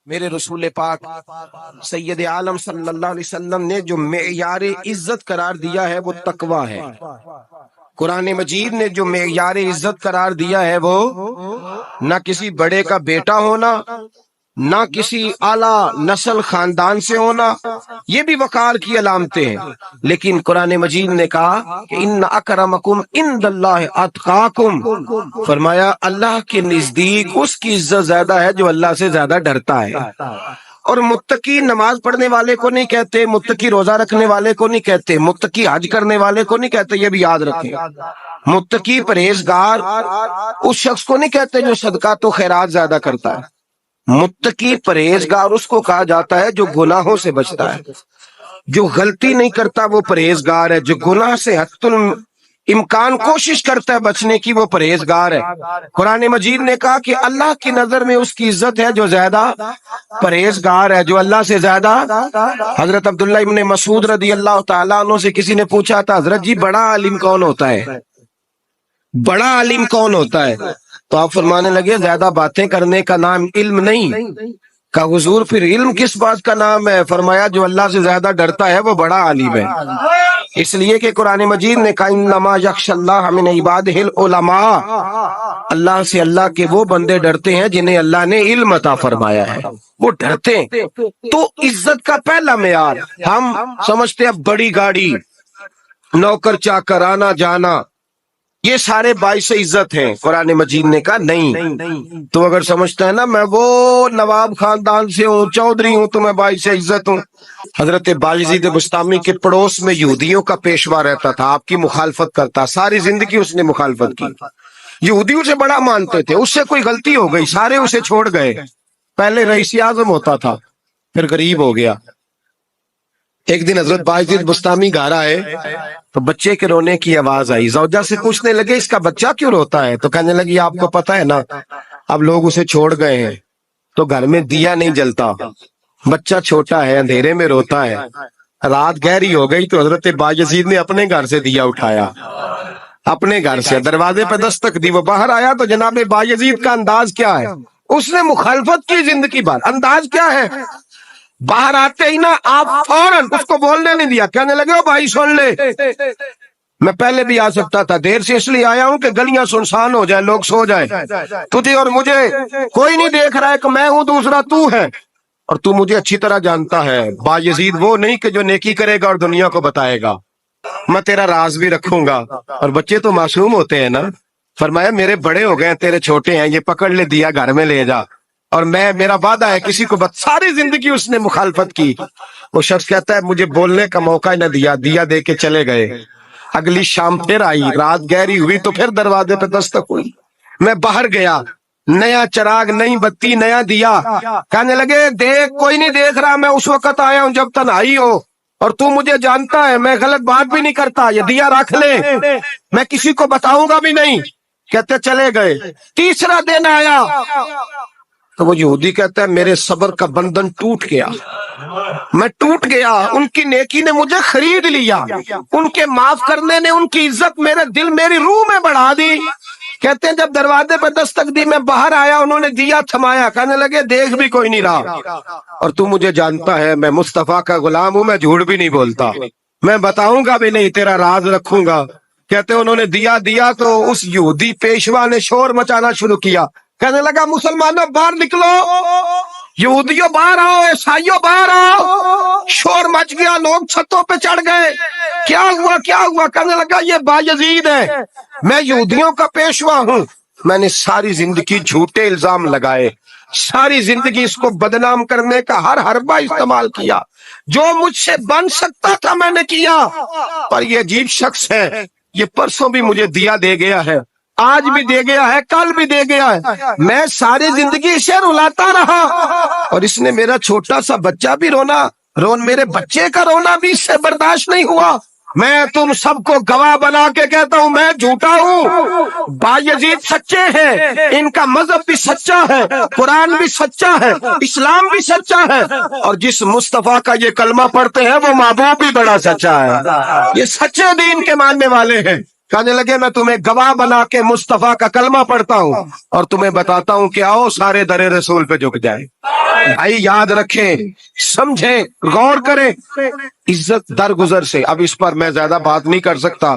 میرے رسول پاک سید عالم صلی اللہ علیہ وسلم نے جو معیار عزت قرار دیا ہے وہ تقوی ہے۔ قرآن مجید نے جو معیار عزت قرار دیا ہے وہ نہ کسی بڑے کا بیٹا ہونا، نہ کسی اعلیٰ نسل خاندان سے ہونا، یہ بھی وقار کی علامتیں ہیں، لیکن قرآن مجید نے کہا کہ ان اکرمکم عند اللہ اتقاکم، فرمایا اللہ کے نزدیک اس کی عزت زیادہ ہے جو اللہ سے زیادہ ڈرتا ہے۔ اور متقی نماز پڑھنے والے کو نہیں کہتے، متقی روزہ رکھنے والے کو نہیں کہتے، متقی حج کرنے والے کو نہیں کہتے، یہ بھی یاد رکھیں۔ متقی پرہیزگار اس شخص کو نہیں کہتے جو صدقات و خیرات زیادہ کرتا ہے، متقی پرہیزگار اس کو کہا جاتا ہے جو گناہوں سے بچتا ہے، جو غلطی نہیں کرتا وہ پرہیزگار ہے، جو گناہ سے حد الامکان کوشش کرتا ہے بچنے کی وہ پرہیزگار ہے۔ قرآن مجید نے کہا کہ اللہ کی نظر میں اس کی عزت ہے جو زیادہ پرہیزگار ہے، جو اللہ سے زیادہ۔ حضرت عبداللہ ابن مسعود رضی اللہ تعالیٰ عنہ سے کسی نے پوچھا تھا حضرت جی بڑا عالم کون ہوتا ہے، بڑا عالم کون ہوتا ہے؟ تو آپ فرمانے لگے زیادہ باتیں کرنے کا نام علم نہیں۔ کہا حضور پھر علم کس بات کا نام ہے؟ فرمایا جو اللہ سے زیادہ ڈرتا ہے وہ بڑا عالم ہے، اس لیے کہ قرآن مجید نے کہا انما یخشی اللہ من عبادہ العلماء، اللہ سے اللہ کے وہ بندے ڈرتے ہیں جنہیں اللہ نے علم عطا فرمایا ہے، وہ ڈرتے ہیں۔ تو عزت کا پہلا معیار، ہم سمجھتے ہیں بڑی گاڑی، نوکر چاکر، آنا جانا، یہ سارے باعث عزت ہیں۔ قرآن مجید نے کہا نہیں، تو اگر سمجھتا ہے نا میں وہ نواب خاندان سے ہوں، چودھری ہوں، تو میں باعث عزت ہوں۔ حضرت بایزید بسطامی کے پڑوس میں یہودیوں کا پیشوا رہتا تھا، آپ کی مخالفت کرتا، ساری زندگی اس نے مخالفت کی، یہودی اسے بڑا مانتے تھے، اس سے کوئی غلطی ہو گئی سارے اسے چھوڑ گئے۔ پہلے رئیس اعظم ہوتا تھا، پھر غریب ہو گیا۔ ایک دن حضرت بایزید بسطامی گھر آئے تو بچے کے رونے کی آواز آئی، زوجہ سے پوچھنے لگے اس کا بچہ کیوں روتا ہے؟ تو کہنے لگی آپ کو پتہ ہے نا اب لوگ اسے چھوڑ گئے ہیں تو گھر میں دیا نہیں جلتا، بچہ چھوٹا ہے اندھیرے میں روتا ہے۔ رات گہری ہو گئی تو حضرت بایزید نے اپنے گھر سے دیا اٹھایا، اپنے گھر سے دروازے پہ دستک دی، وہ باہر آیا تو جناب بایزید کا انداز کیا ہے؟ اس نے مخالفت کی زندگی بھر، انداز کیا ہے؟ باہر آتے ہی نا آپ فوراً اس کو بولنے نہیں دیا، کہنے لگے او بھائی سن لے، میں پہلے بھی آ سکتا تھا، دیر سے اس لیے آیا ہوں کہ گلیاں سنسان ہو جائیں، لوگ سو جائیں، تجھے اور مجھے کوئی نہیں دیکھ رہا ہے کہ میں ہوں دوسرا تو ہے، اور تو مجھے اچھی طرح جانتا ہے۔ بایزید وہ نہیں کہ جو نیکی کرے گا اور دنیا کو بتائے گا، میں تیرا راز بھی رکھوں گا، اور بچے تو معصوم ہوتے ہیں نا۔ فرمایا میرے بڑے ہو گئے تیرے چھوٹے ہیں، یہ پکڑ لے دیا گھر میں لے جا، اور میرا وعدہ ہے کسی کو ساری زندگی اس نے مخالفت کی۔ وہ شخص کہتا ہے مجھے بولنے کا موقع ہی نہ دیا، دیا دے کے چلے گئے۔ اگلی شام پھر آئی، رات گہری ہوئی تو پھر دروازے پہ دستک ہوئی، میں باہر گیا، نیا چراغ، نئی بتی، نیا دیا، کہنے لگے دیکھ کوئی نہیں دیکھ رہا، میں اس وقت آیا ہوں جب تنہائی ہو، اور تو مجھے جانتا ہے میں غلط بات بھی نہیں کرتا، یہ دیا رکھ لے، میں کسی کو بتاؤں گا بھی نہیں۔ کہتے چلے گئے۔ تیسرا دن آیا تو وہ یہودی کہتا ہے میرے صبر کا بندھن ٹوٹ گیا، میں ٹوٹ گیا، ان کی نیکی نے مجھے خرید لیا، ان کے معاف کرنے نے ان کی عزت میرے دل میری روح میں بڑھا دی۔ کہتے ہیں جب دروازے پہ دستک دی میں باہر آیا، انہوں نے دیا تھمایا، کہنے لگے دیکھ بھی کوئی نہیں رہا، اور تو مجھے جانتا ہے میں مصطفیٰ کا غلام ہوں، میں جھوٹ بھی نہیں بولتا، میں بتاؤں گا بھی نہیں، تیرا راز رکھوں گا۔ کہتے ہیں انہوں نے دیا تو اس یہودی پیشوا نے شور مچانا شروع کیا، کہنے لگا مسلمانوں باہر نکلو، یہودیوں باہر آؤ، عیسائیوں باہر آؤ۔ شور مچ گیا، لوگ چھتوں پہ چڑھ گئے، کیا ہوا کیا ہوا؟ کہنے لگا یہ بایزید ہے، میں یہودیوں کا پیشوا ہوں، میں نے ساری زندگی جھوٹے الزام لگائے، ساری زندگی اس کو بدنام کرنے کا ہر حربہ استعمال کیا، جو مجھ سے بن سکتا تھا میں نے کیا، پر یہ عجیب شخص ہے، یہ پرسوں بھی مجھے دیا دے گیا ہے، آج بھی دے گیا ہے، کل بھی دے گیا ہے، میں ساری زندگی اسے رلاتا رہا، اور اس نے میرا چھوٹا سا بچہ بھی میرے بچے کا رونا بھی اس سے برداشت نہیں ہوا۔ میں تم سب کو گواہ بنا کے کہتا ہوں میں جھوٹا ہوں، بایزید سچے ہیں، ان کا مذہب بھی سچا ہے، قرآن بھی سچا ہے، اسلام بھی سچا ہے، اور جس مصطفیٰ کا یہ کلمہ پڑھتے ہیں وہ محبوب بھی بڑا سچا ہے، یہ سچے دین کے ماننے والے ہیں۔ کہنے لگے میں تمہیں گواہ بنا کے مصطفیٰ کا کلمہ پڑھتا ہوں اور تمہیں بتاتا ہوں کہ آؤ سارے در رسول پہ جھک جائیں۔ بھائی یاد رکھیں، سمجھیں، غور کریں، عزت درگزر سے، اب اس پر میں زیادہ بات نہیں کر سکتا،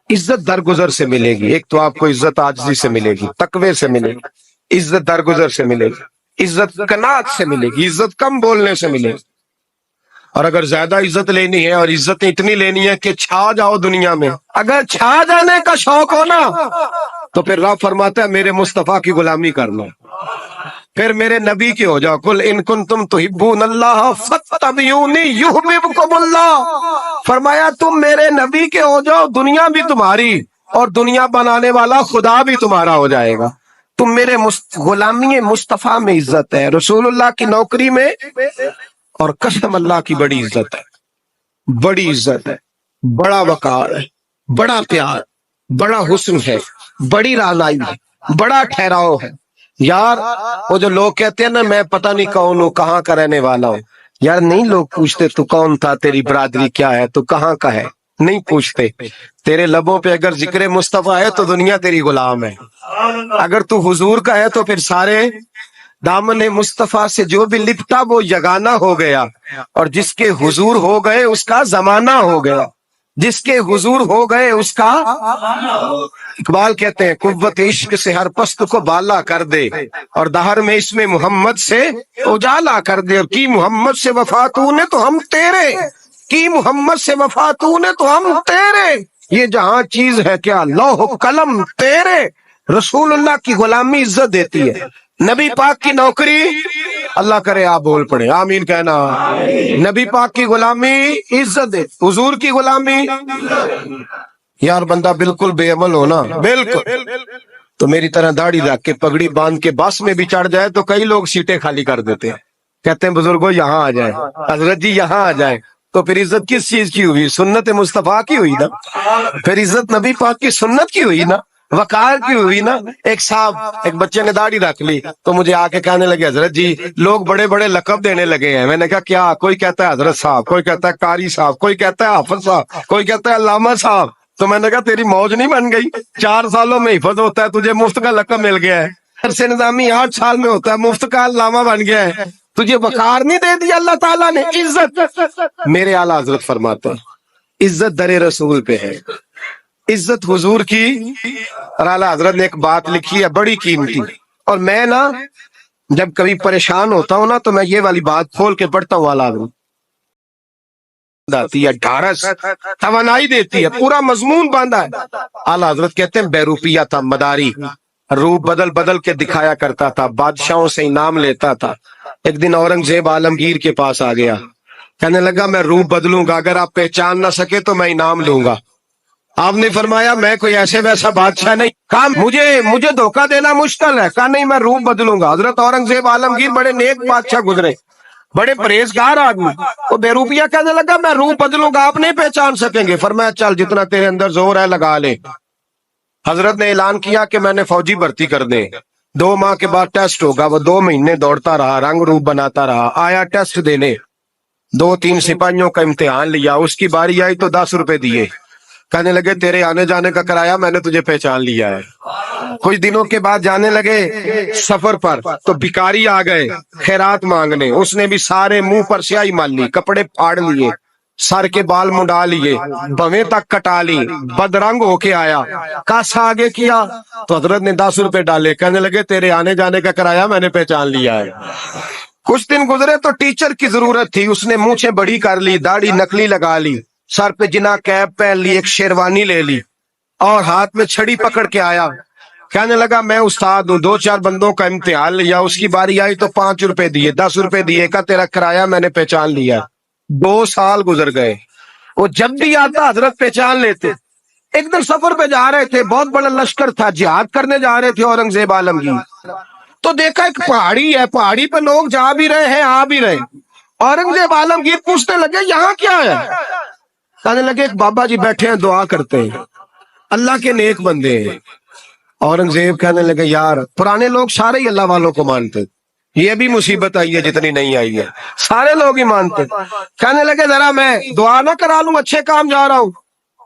عزت درگزر سے ملے گی۔ ایک تو آپ کو عزت عاجزی سے ملے گی، تقوی سے ملے گی، عزت درگزر سے ملے گی، عزت قناعت سے ملے گی، عزت کم بولنے سے ملے گی۔ اور اگر زیادہ عزت لینی ہے اور عزت اتنی لینی ہے کہ چھا جاؤ دنیا میں، اگر چھا جانے کا شوق ہو نا تو پھر رب فرماتا ہے میرے مصطفیٰ کی غلامی کر لو، پھر میرے نبی کی ہو جاؤ۔ قل ان کنتم تحبون اللہ فاتبعونی یحببکم اللہ، فرمایا تم میرے نبی کے ہو جاؤ، دنیا بھی تمہاری اور دنیا بنانے والا خدا بھی تمہارا ہو جائے گا۔ تم میرے غلامی مصطفیٰ میں عزت ہے، رسول اللہ کی نوکری میں، اور قسم اللہ کی بڑی عزت ہے، بڑی عزت ہے، بڑا وقار ہے، بڑا پیار، بڑا حسن ہے، بڑی رعنائی ہے، بڑا ٹھہراؤ ہے۔ یار وہ جو لوگ کہتے ہیں نا میں پتہ نہیں کون ہوں، کہاں کا رہنے والا ہوں، یار نہیں لوگ پوچھتے تو کون تھا، تیری برادری کیا ہے، تو کہاں کا ہے، نہیں پوچھتے۔ تیرے لبوں پہ اگر ذکر مصطفیٰ ہے تو دنیا تیری غلام ہے، اگر تو حضور کا ہے تو پھر سارے دامن مصطفیٰ سے جو بھی لپٹا وہ یگانہ ہو گیا، اور جس کے حضور ہو گئے اس کا زمانہ ہو گیا، جس کے حضور ہو گئے اس کا، اقبال کہتے ہیں قوت عشق سے ہر پست کو بالا کر دے اور دہر میں اس میں محمد سے اجالا کر دے، اور کی محمد سے وفا تو نے تو ہم تیرے، کی محمد سے وفا تو نے تو ہم تیرے، یہ جہاں چیز ہے کیا لوح قلم تیرے۔ رسول اللہ کی غلامی عزت دیتی ہے، نبی پاک کی نوکری، اللہ کرے آپ بول پڑے آمین کہنا، نبی پاک کی غلامی عزت دے، حضور کی غلامی۔ یار بندہ بالکل بے عمل ہونا، بالکل تو میری طرح داڑھی رکھ کے پگڑی باندھ کے بس میں بھی چڑھ جائے تو کئی لوگ سیٹیں خالی کر دیتے ہیں، کہتے ہیں بزرگوں یہاں آ جائیں، حضرت جی یہاں آ جائیں، تو پھر عزت کس چیز کی ہوئی؟ سنت مصطفیٰ کی ہوئی نا، پھر عزت نبی پاک کی سنت کی ہوئی نا، وقار کی ہوئی نا۔ ایک صاحب، ایک بچے نے داڑھی رکھ لی تو مجھے آ کے کہنے لگے حضرت جی لوگ بڑے بڑے لقب دینے لگے ہیں۔ میں نے کہا کیا؟ کوئی کہتا ہے حضرت صاحب، کوئی کہتا ہے قاری صاحب، کوئی کہتا ہے حافظ صاحب، کوئی کہتا ہے علامہ صاحب۔ تو میں نے کہا تیری موج نہیں بن گئی، 4 سالوں میں حفظ ہوتا ہے، تجھے مفت کا لقب مل گیا ہے، عرصے نظامی 8 سال میں ہوتا ہے، مفت کا علامہ بن گیا ہے، تجھے وقار نہیں دے دیا اللہ تعالیٰ نے، عزت۔ میرے اعلیٰ حضرت فرماتے ہیں عزت در رسول پہ ہے، عزت حضور کی۔ اور اعلیٰ حضرت نے ایک بات لکھی ہے بڑی قیمتی، اور میں نا جب کبھی پریشان ہوتا ہوں نا تو میں یہ والی بات کھول کے پڑھتا ہوں، اعلیٰ حضرت آتی ہے، ڈھارس توانائی دیتی ہے، پورا مضمون باندھا ہے۔ اعلیٰ حضرت کہتے ہیں بیروپیہ تھا مداری، روپ بدل بدل کے دکھایا کرتا تھا، بادشاہوں سے انعام لیتا تھا۔ ایک دن اورنگزیب عالمگیر کے پاس آ گیا، کہنے لگا میں روپ بدلوں گا، اگر آپ پہچان نہ سکے تو میں انعام لوں گا۔ آپ نے فرمایا میں کوئی ایسے ویسا بادشاہ نہیں، کہا مجھے دھوکہ دینا مشکل ہے، کہا نہیں میں روپ بدلوں گا۔ حضرت اورنگزیب عالمگیر بڑے نیک بادشاہ گزرے، بڑے پرہیزگار آدمی، وہ بیروپیہ کہنے لگا میں روپ بدلوں گا، آپ نہیں پہچان سکیں گے۔ فرمایا چل جتنا تیرے اندر زور ہے لگا لے۔ حضرت نے اعلان کیا کہ میں نے فوجی بھرتی کر دیں، 2 ماہ کے بعد ٹیسٹ ہوگا۔ وہ 2 مہینے دوڑتا رہا، رنگ روپ بناتا رہا، آیا ٹیسٹ دینے، 2-3 سپاہیوں کا امتحان لیا، اس کی باری آئی تو 10 روپے دیے، کہنے لگے تیرے آنے جانے کا کرایہ میں نے تجھے پہچان لیا ہے۔ کچھ دنوں کے بعد جانے لگے سفر پر تو بھکاری آ گئے خیرات مانگنے، اس نے بھی سارے منہ پر سیاہی مال لی، کپڑے پھاڑ لیے، سر کے بال منڈا لیے، بویں تک کٹا لی، بدرنگ ہو کے آیا، کاسا آگے کیا تو حضرت نے 10 روپے ڈالے، کہنے لگے تیرے آنے جانے کا کرایہ میں نے پہچان لیا ہے۔ کچھ دن گزرے تو ٹیچر کی ضرورت تھی، اس نے مونچھیں بڑی کر لی، داڑھی نکلی لگا لی، سر پہ جنا کیپ پہن لی، ایک شیروانی لے لی اور ہاتھ میں چھڑی پکڑ کے آیا، کہنے لگا میں استاد ہوں، 2-4 بندوں کا امتحان لیا، اس کی باری آئی تو 5 روپے دیے، 10 روپے دیے، کا تیرا کرایہ میں نے پہچان لیا۔ 2 سال گزر گئے، وہ جب بھی آتا حضرت پہچان لیتے۔ ایک دن سفر پہ جا رہے تھے، بہت بڑا لشکر تھا، جہاد کرنے جا رہے تھے اورنگزیب عالمگیر، تو دیکھا ایک پہاڑی ہے، پہاڑی پہ لوگ جا بھی رہے ہیں آ بھی رہے۔ اورنگزیب عالمگیر پوچھنے لگے یہاں کیا ہے؟ کہنے لگے ایک بابا جی بیٹھے ہیں دعا کرتے ہیں، اللہ کے نیک بندے ہیں۔ اورنگزیب کہنے لگے یار پرانے لوگ سارے ہی اللہ والوں کو مانتے، یہ بھی مصیبت آئی ہے جتنی نہیں آئی ہے، سارے لوگ ہی مانتے۔ کہنے لگے ذرا میں دعا نہ کرا لوں، اچھے کام جا رہا ہوں۔